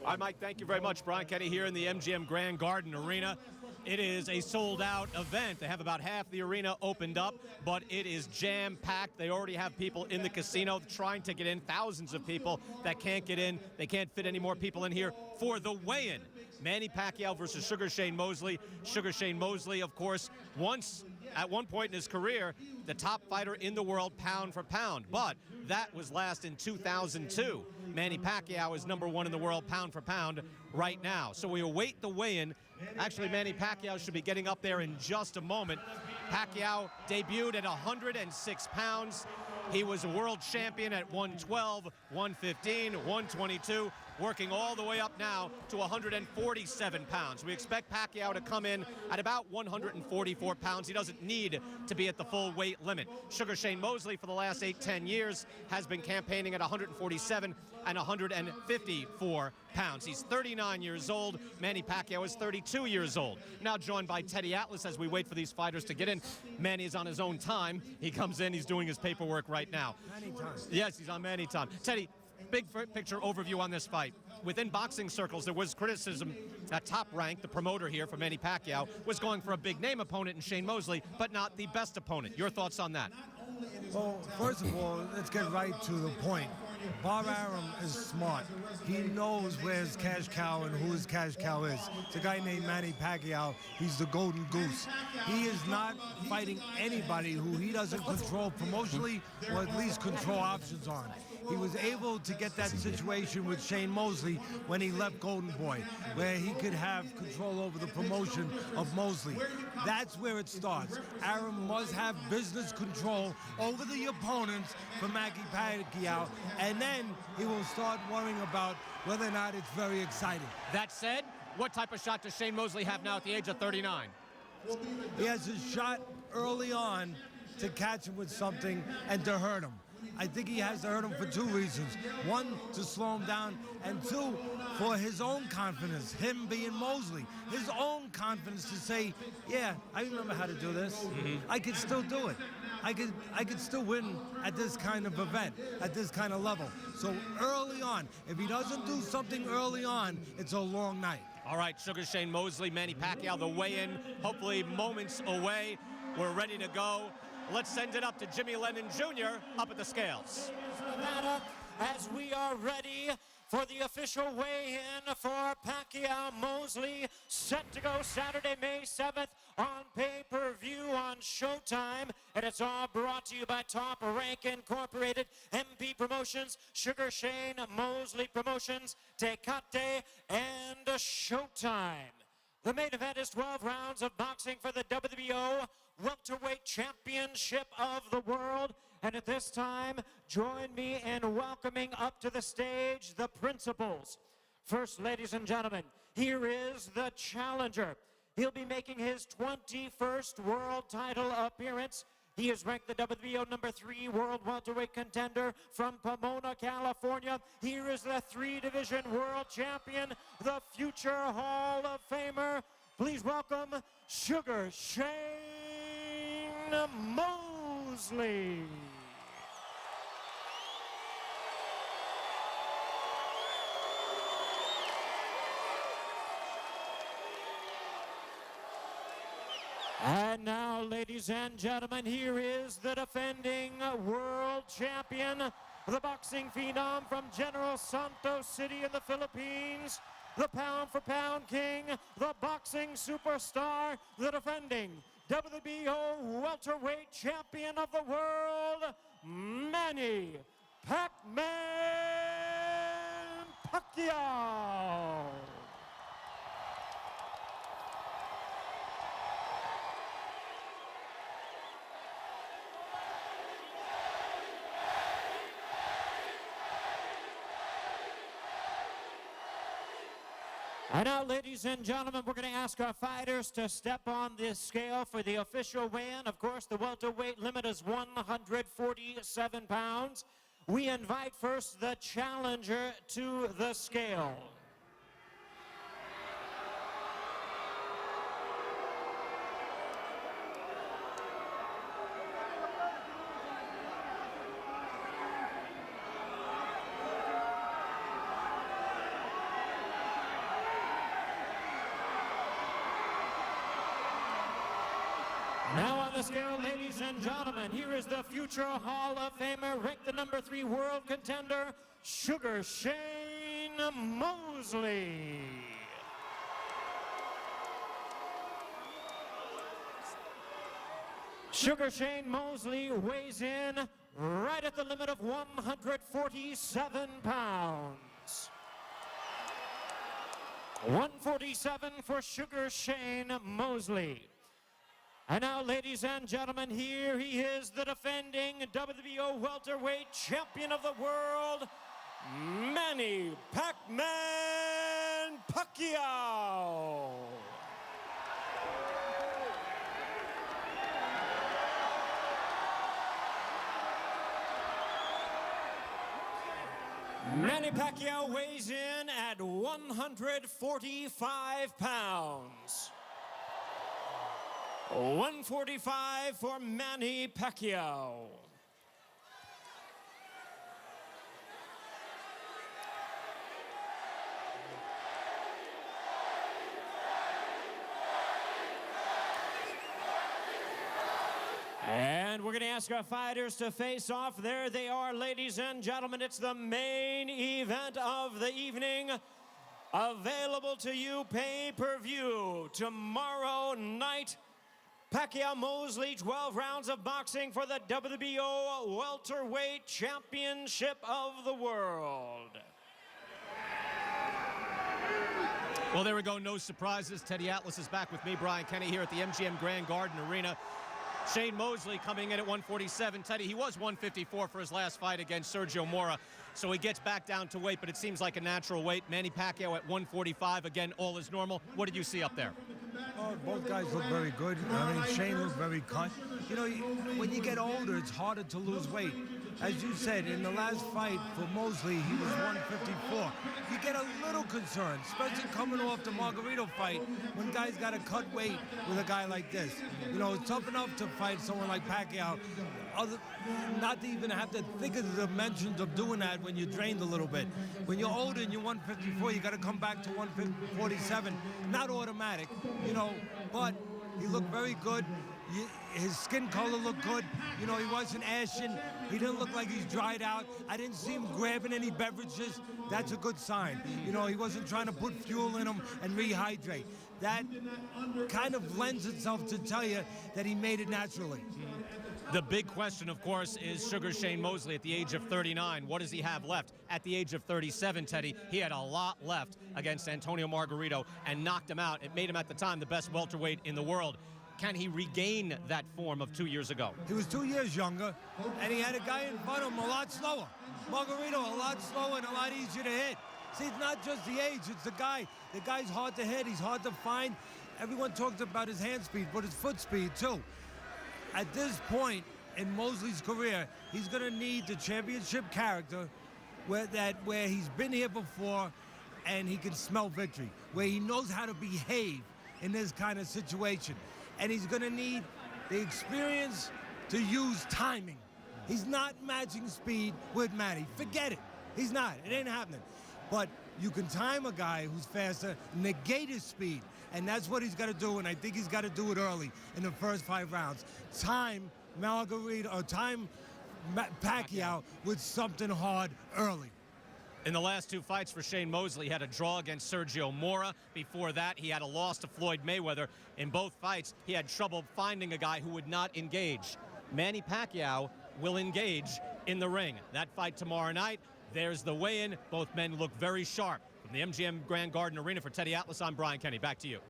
Hi, Mike. Thank you very much. Brian Kenny here in the MGM Grand Garden Arena. It is a sold-out event. They have about half the arena opened up, but it is jam-packed. They already have people in the casino trying to get in, thousands of people that can't get in. They can't fit any more people in here for the weigh-in. Manny Pacquiao versus Sugar Shane Mosley. Sugar Shane Mosley, of course, at one point in his career, the top fighter in the world pound for pound, but that was last in 2002. Manny Pacquiao is #1 in the world pound for pound right now. So we await the weigh-in. Actually, Manny Pacquiao should be getting up there in just a moment. Pacquiao debuted at 106 pounds. He was a world champion at 112, 115, 122, working all the way up now to 147 pounds. We expect Pacquiao to come in at about 144 pounds. He doesn't need to be at the full weight limit. Sugar Shane Mosley, for the last 8-10 years, has been campaigning at 147 and 154 pounds. He's 39 years old. Manny Pacquiao is 32 years old. Now joined by Teddy Atlas as we wait for these fighters to get in. Manny is on his own time. He comes in, he's doing his paperwork right now. Manny time. Yes, he's on Manny time. Teddy, big picture overview on this fight. Within boxing circles, there was criticism that Top Rank, the promoter here for Manny Pacquiao, was going for a big name opponent in Shane Mosley, but not the best opponent. Your thoughts on that? Well, first of all, let's get right to the point. Bob Arum is smart. He knows where his cash cow and who his cash cow is. It's a guy named Manny Pacquiao. He's the golden goose. He is not fighting anybody who he doesn't control promotionally or at least control options on. He was able to get that situation with Shane Mosley when he left Golden Boy, where he could have control over the promotion of Mosley. That's where it starts. Arum must have business control over the opponents for Manny Pacquiao, and then he will start worrying about whether or not it's very exciting. That said, what type of shot does Shane Mosley have now at the age of 39? He has a shot early on to catch him with something and to hurt him. I think he has to hurt him for two reasons. One, to slow him down, and two, for his own confidence, him being Mosley. His own confidence to say, yeah, I remember how to do this. I could still do it. I could still win at this kind of event, at this kind of level. So early on, if he doesn't do something early on, it's a long night. All right, Sugar Shane Mosley, Manny Pacquiao, the weigh-in, hopefully moments away. We're ready to go. Let's send it up to Jimmy Lennon Jr. up at the scales. Nevada, as we are ready for the official weigh-in for Pacquiao Mosley, set to go Saturday, May 7th on pay-per-view on Showtime, and it's all brought to you by Top Rank Incorporated, MP Promotions, Sugar Shane Mosley Promotions, Tecate, and Showtime. The main event is 12 rounds of boxing for the WBO Welterweight Championship of the World. And at this time, join me in welcoming up to the stage the principals. First, ladies and gentlemen, here is the challenger. He'll be making his 21st world title appearance. He is ranked the WBO #3 world welterweight contender from Pomona, California. Here is the 3-division world champion, the future Hall of Famer. Please welcome Sugar Shane Mosley. And now, ladies and gentlemen, here is the defending world champion, the boxing phenom from General Santos City in the Philippines, the pound-for-pound king, the boxing superstar, the defending WBO welterweight champion of the world, Manny Pac-Man Pacquiao. And now, ladies and gentlemen, we're going to ask our fighters to step on this scale for the official weigh-in. Of course, the welterweight limit is 147 pounds. We invite first the challenger to the scale. the scale, ladies and gentlemen, here is the future Hall of Famer, ranked the #3 world contender, Sugar Shane Mosley. Sugar Shane Mosley weighs in right at the limit of 147 pounds. 147 for Sugar Shane Mosley. And now, ladies and gentlemen, here he is, the defending WBO welterweight champion of the world, Manny "Pac-Man" Pacquiao. Manny Pacquiao weighs in at 145 pounds. 145 for Manny Pacquiao. And we're going to ask our fighters to face off. There they are, ladies and gentlemen. It's the main event of the evening. Available to you pay-per-view tomorrow night. Pacquiao Mosley, 12 rounds of boxing for the WBO welterweight championship of the world. Well, there we go. No surprises. Teddy Atlas is back with me, Brian Kenny, here at the MGM Grand Garden Arena. Shane Mosley coming in at 147. Teddy, he was 154 for his last fight against Sergio Mora, so he gets back down to weight, but it seems like a natural weight. Manny Pacquiao at 145. Again, all is normal. What did you see up there? Oh, both guys look very good. I mean, Shane looked very cut. You know, when you get older, it's harder to lose weight. As you said, in the last fight for Mosley, he was 154. You get a little concerned, especially coming off the Margarito fight, when guys got to cut weight with a guy like this. You know, it's tough enough to fight someone like Pacquiao, not to even have to think of the dimensions of doing that when you're drained a little bit. When you're older and you're 154, you got to come back to 147. Not automatic, you know, but he looked very good. His skin color looked good. You know, he wasn't ashen. He didn't look like he's dried out. I didn't see him grabbing any beverages. That's a good sign. You know, he wasn't trying to put fuel in him and rehydrate. That kind of lends itself to tell you that he made it naturally. The big question, of course, is Sugar Shane Mosley at the age of 39. What does he have left? At the age of 37, Teddy, he had a lot left against Antonio Margarito and knocked him out. It made him, at the time, the best welterweight in the world. Can he regain that form of 2 years ago? He was 2 years younger, and he had a guy in front of him a lot slower. Margarito, a lot slower and a lot easier to hit. See, it's not just the age, it's the guy. The guy's hard to hit, he's hard to find. Everyone talks about his hand speed, but his foot speed, too. At this point in Mosley's career, he's going to need the championship character where he's been here before and he can smell victory, where he knows how to behave in this kind of situation. And he's going to need the experience to use timing. He's not matching speed with Manny. Forget it. He's not. It ain't happening. But you can time a guy who's faster, negate his speed. And that's what he's got to do, and I think he's got to do it early in the first 5 rounds. Time Margarito, or time Pacquiao with something hard early. In the last 2 fights for Shane Mosley, he had a draw against Sergio Mora. Before that, he had a loss to Floyd Mayweather. In both fights, he had trouble finding a guy who would not engage. Manny Pacquiao will engage in the ring. That fight tomorrow night, there's the weigh-in. Both men look very sharp. From the MGM Grand Garden Arena, for Teddy Atlas, I'm Brian Kenny. Back to you.